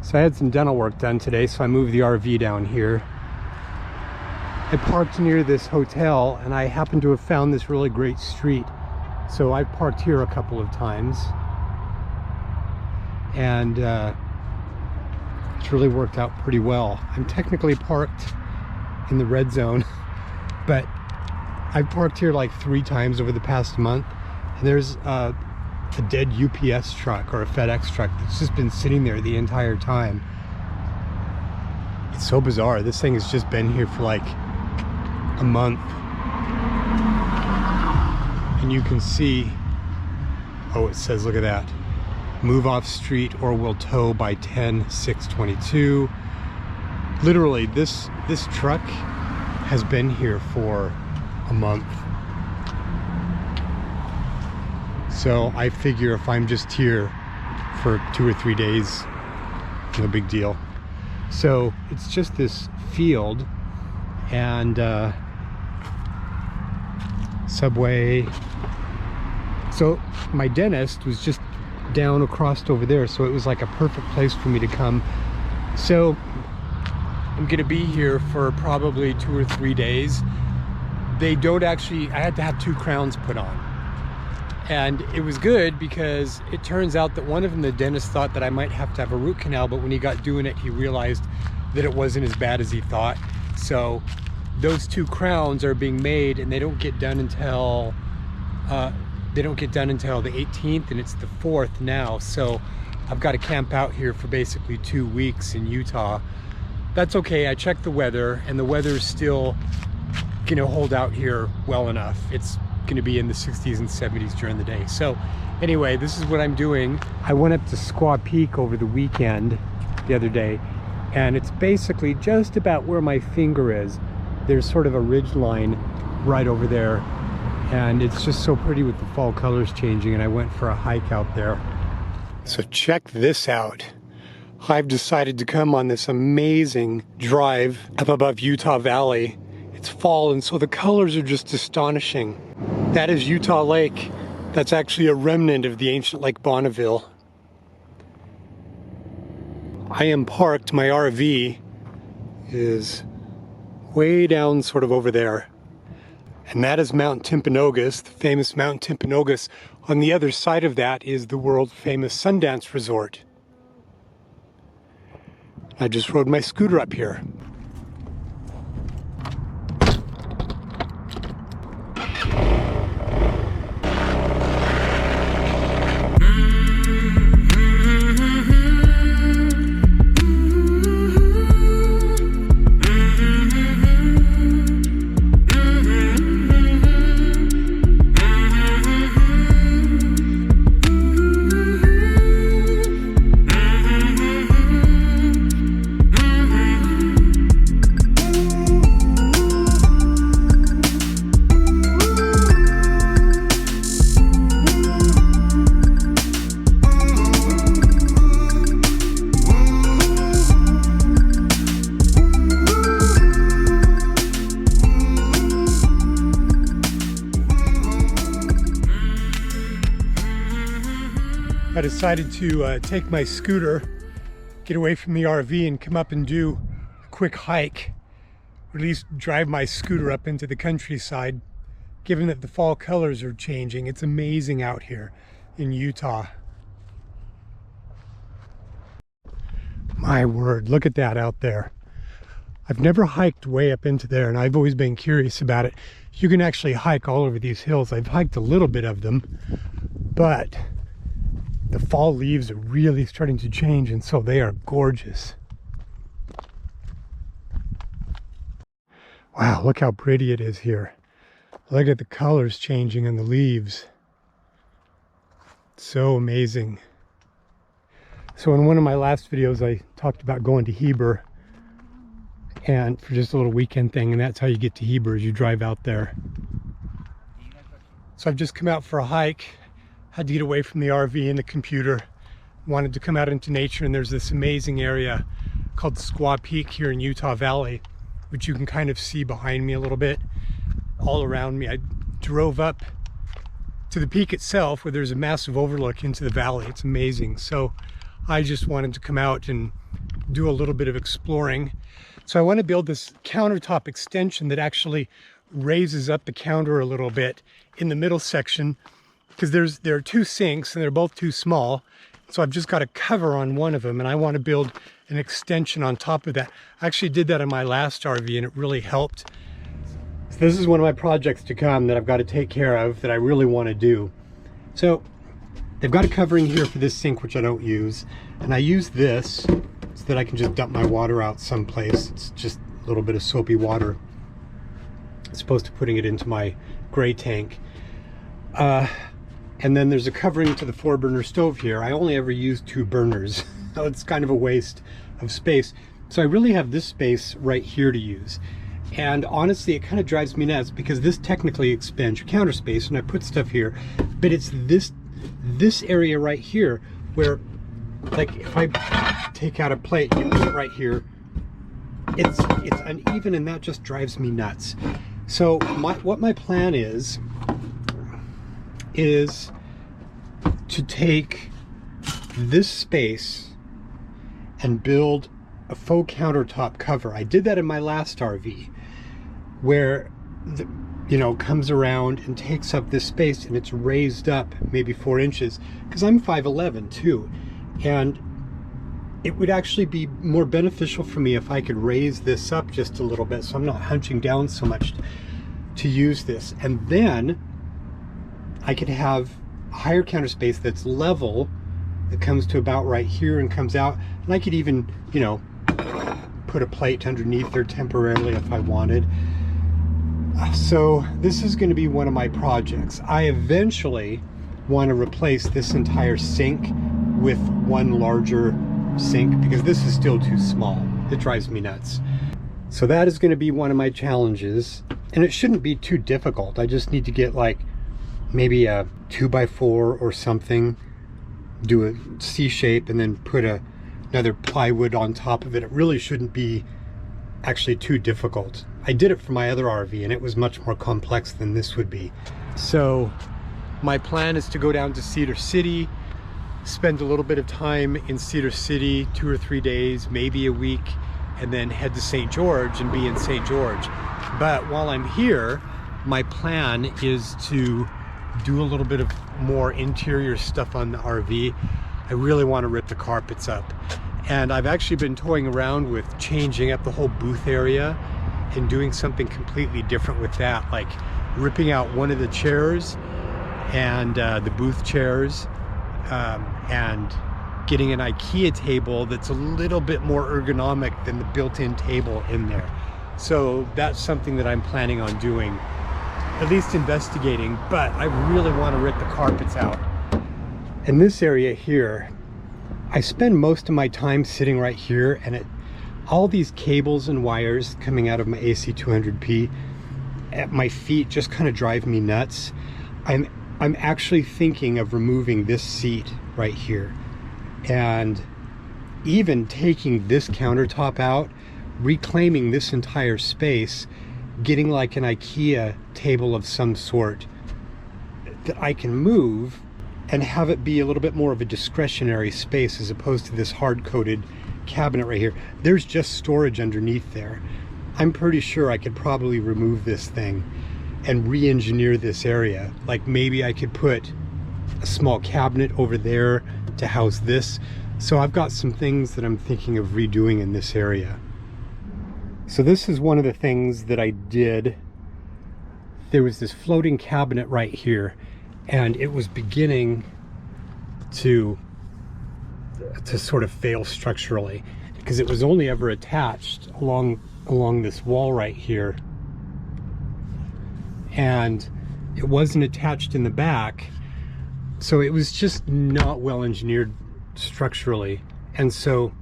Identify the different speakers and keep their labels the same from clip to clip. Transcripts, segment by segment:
Speaker 1: So I had some dental work done today, so I moved the RV down here. I parked near this hotel and I happened to have found this really great street. So I've parked here a couple of times. And it's really worked out pretty well. I'm technically parked in the red zone, but I've parked here like 3 times over the past month. And there's a dead UPS truck or a FedEx truck that's just been sitting there the entire time. It's so bizarre. This thing has just been here for like a month. And you can see, oh, it says, look at that. Move off street or will tow by 10/6/22. Literally, this truck has been here for a month. So I figure if I'm just here for 2 or 3 days, no big deal. So it's just this field and subway. So my dentist was just down across over there, so it was like a perfect place for me to come. So I'm gonna be here for probably 2 or 3 days. They don't actually, I had to have 2 crowns put on. And it was good because it turns out that one of them, the dentist thought that I might have to have a root canal, but when he got doing it, he realized that it wasn't as bad as he thought. So those 2 crowns are being made and they don't get done until the 18th, and it's the 4th now. So I've got to camp out here for basically 2 weeks in Utah. That's okay. I checked the weather and the weather's still gonna hold out here well enough. It's going to be in the 60s and 70s during the day. So anyway, this is what I'm doing. I went up to Squaw Peak over the weekend the other day, and it's basically just about where my finger is. There's sort of a ridge line right over there, and it's just so pretty with the fall colors changing, and I went for a hike out there. So check this out. I've decided to come on this amazing drive up above Utah Valley. It's fall, and so the colors are just astonishing. That is Utah Lake. That's actually a remnant of the ancient Lake Bonneville. I am parked, my RV is way down sort of over there. And that is Mount Timpanogos, the famous Mount Timpanogos. On the other side of that is the world famous Sundance Resort. I just rode my scooter up here. I decided to take my scooter, get away from the RV and come up and do a quick hike, or at least drive my scooter up into the countryside. Given that the fall colors are changing, it's amazing out here in Utah. My word, look at that out there. I've never hiked way up into there, and I've always been curious about it. You can actually hike all over these hills. I've hiked a little bit of them, but the fall leaves are really starting to change, and so they are gorgeous. Wow, look how pretty it is here. Look at the colors changing in the leaves. So amazing. So in one of my last videos, I talked about going to Heber, and for just a little weekend thing, and that's how you get to Heber, is you drive out there. So I've just come out for a hike. Had to get away from the RV and the computer. Wanted to come out into nature, and there's this amazing area called Squaw Peak here in Utah Valley, which you can kind of see behind me a little bit, all around me. I drove up to the peak itself where there's a massive overlook into the valley. It's amazing. So I just wanted to come out and do a little bit of exploring. So I want to build this countertop extension that actually raises up the counter a little bit in the middle section, because there are two sinks and they're both too small. So I've just got a cover on one of them, and I want to build an extension on top of that. I actually did that in my last RV and it really helped. So this is one of my projects to come that I've got to take care of, that I really want to do. So they've got a covering here for this sink, which I don't use, and I use this so that I can just dump my water out someplace. It's just a little bit of soapy water, as opposed to putting it into my gray tank. And then there's a covering to the 4-burner stove here. I only ever use 2 burners. So it's kind of a waste of space. So I really have this space right here to use. And honestly, it kind of drives me nuts, because this technically expands your counter space, and I put stuff here, but it's this area right here where, like, if I take out a plate, you put it right here, it's uneven, and that just drives me nuts. So what my plan is to take this space and build a faux countertop cover. I did that in my last RV, where comes around and takes up this space, and it's raised up maybe 4 inches, because I'm 5'11" too, and it would actually be more beneficial for me if I could raise this up just a little bit, so I'm not hunching down so much to use this. And then I could have a higher counter space that's level, that comes to about right here and comes out, and I could even, put a plate underneath there temporarily if I wanted. So this is going to be one of my projects. I eventually want to replace this entire sink with one larger sink, because this is still too small. It drives me nuts. So that is going to be one of my challenges, and it shouldn't be too difficult. I just need to get like maybe a 2x4 or something, do a C shape, and then put another plywood on top of it. It really shouldn't be actually too difficult. I did it for my other RV, and it was much more complex than this would be. So my plan is to go down to Cedar City, spend a little bit of time in Cedar City, 2 or 3 days, maybe a week, and then head to St. George and be in St. George. But while I'm here, my plan is to do a little bit of more interior stuff on the RV. I really want to rip the carpets up. And I've actually been toying around with changing up the whole booth area and doing something completely different with that, like ripping out one of the chairs and the booth chairs, and getting an IKEA table that's a little bit more ergonomic than the built-in table in there. So that's something that I'm planning on doing, at least investigating, but I really want to rip the carpets out. In this area here, I spend most of my time sitting right here, and all these cables and wires coming out of my AC200P at my feet just kind of drive me nuts. I'm actually thinking of removing this seat right here, and even taking this countertop out, reclaiming this entire space, getting like an IKEA table of some sort that I can move and have it be a little bit more of a discretionary space, as opposed to this hard-coated cabinet right here. There's just storage underneath there. I'm pretty sure I could probably remove this thing and re-engineer this area. Like maybe I could put a small cabinet over there to house this. So I've got some things that I'm thinking of redoing in this area. So this is one of the things that I did. There was this floating cabinet right here, and it was beginning to sort of fail structurally, because it was only ever attached along this wall right here, and it wasn't attached in the back, so it was just not well engineered structurally. And so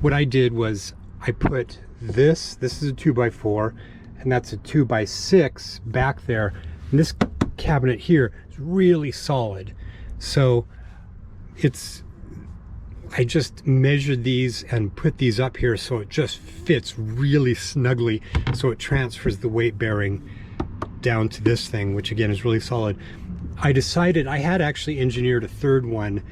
Speaker 1: what I did was I put this is a 2x4, and that's a 2x6 back there, and this cabinet here is really solid. So I just measured these and put these up here so it just fits really snugly, so it transfers the weight bearing down to this thing, which again is really solid. I decided, I had actually engineered a third one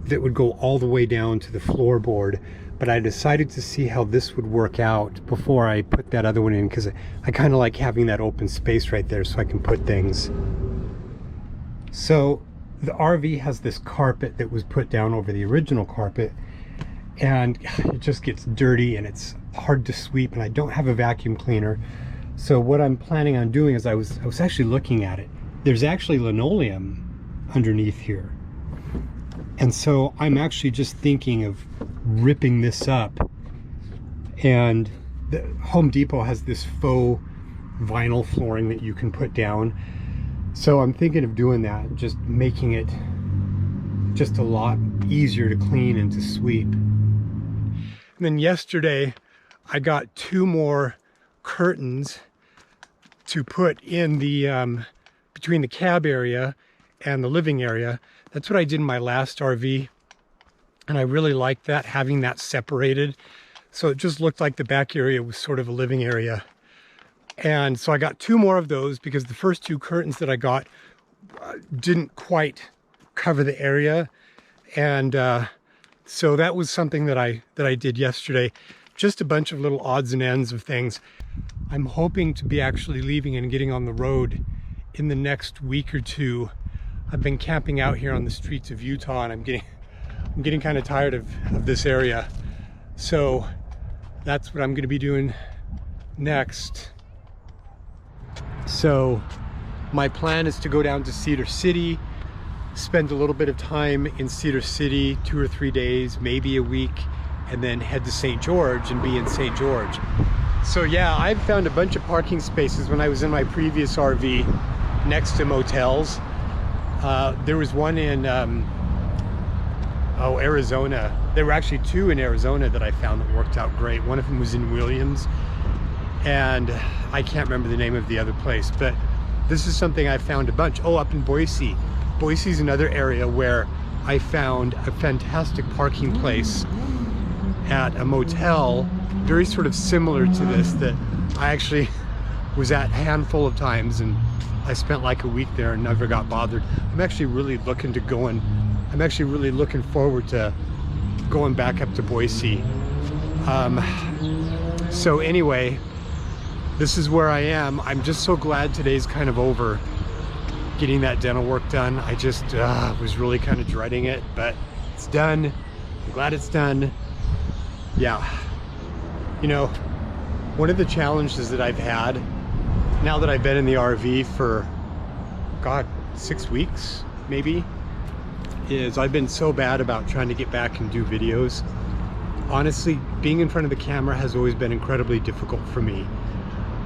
Speaker 1: that would go all the way down to the floorboard, but I decided to see how this would work out before I put that other one in, because I kind of like having that open space right there so I can put things. So the RV has this carpet that was put down over the original carpet, and it just gets dirty and it's hard to sweep, and I don't have a vacuum cleaner. So what I'm planning on doing is I was actually looking at it. There's actually linoleum underneath here. And so I'm actually just thinking of ripping this up. And the Home Depot has this faux vinyl flooring that you can put down. So I'm thinking of doing that, just making it just a lot easier to clean and to sweep. And then yesterday I got 2 more curtains to put in the between the cab area and the living area. That's what I did in my last RV, and I really liked that, having that separated. So it just looked like the back area was sort of a living area. And so I got 2 more of those because the first 2 curtains that I got didn't quite cover the area. And so that was something that I did yesterday. Just a bunch of little odds and ends of things. I'm hoping to be actually leaving and getting on the road in the next week or 2. I've been camping out here on the streets of Utah, and I'm getting kind of tired of this area. So that's what I'm going to be doing next. So my plan is to go down to Cedar City, spend a little bit of time in Cedar City, 2 or 3 days, maybe a week, and then head to St. George and be in St. George. So yeah, I've found a bunch of parking spaces when I was in my previous RV next to motels. There was one in Arizona. There were actually 2 in Arizona that I found that worked out great. One of them was in Williams, and I can't remember the name of the other place, but this is something I found a bunch. Oh, up in Boise. Boise's another area where I found a fantastic parking place at a motel, very sort of similar to this, that I actually was at a handful of times, and I spent like a week there and never got bothered. I'm actually really looking forward to going back up to Boise. So anyway, this is where I am. I'm just so glad today's kind of over, getting that dental work done. I just was really kind of dreading it, but it's done. I'm glad it's done. Yeah, you know, one of the challenges that I've had now that I've been in the RV for, God, 6 weeks maybe, is I've been so bad about trying to get back and do videos. Honestly, being in front of the camera has always been incredibly difficult for me.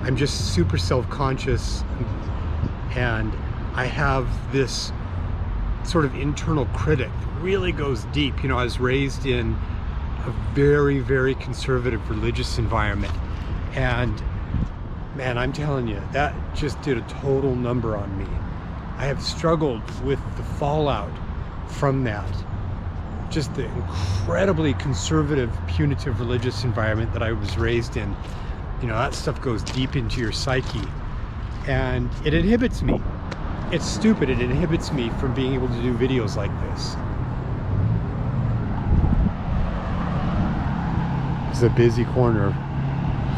Speaker 1: I'm just super self-conscious, and I have this sort of internal critic that really goes deep. You know, I was raised in a very, very conservative religious environment, and man, I'm telling you, that just did a total number on me. I have struggled with the fallout from that. Just the incredibly conservative, punitive religious environment that I was raised in. You know, that stuff goes deep into your psyche, and it inhibits me. It's stupid, it inhibits me from being able to do videos like this. It's a busy corner.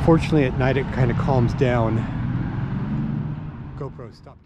Speaker 1: Fortunately, at night it kind of calms down. GoPro, stop.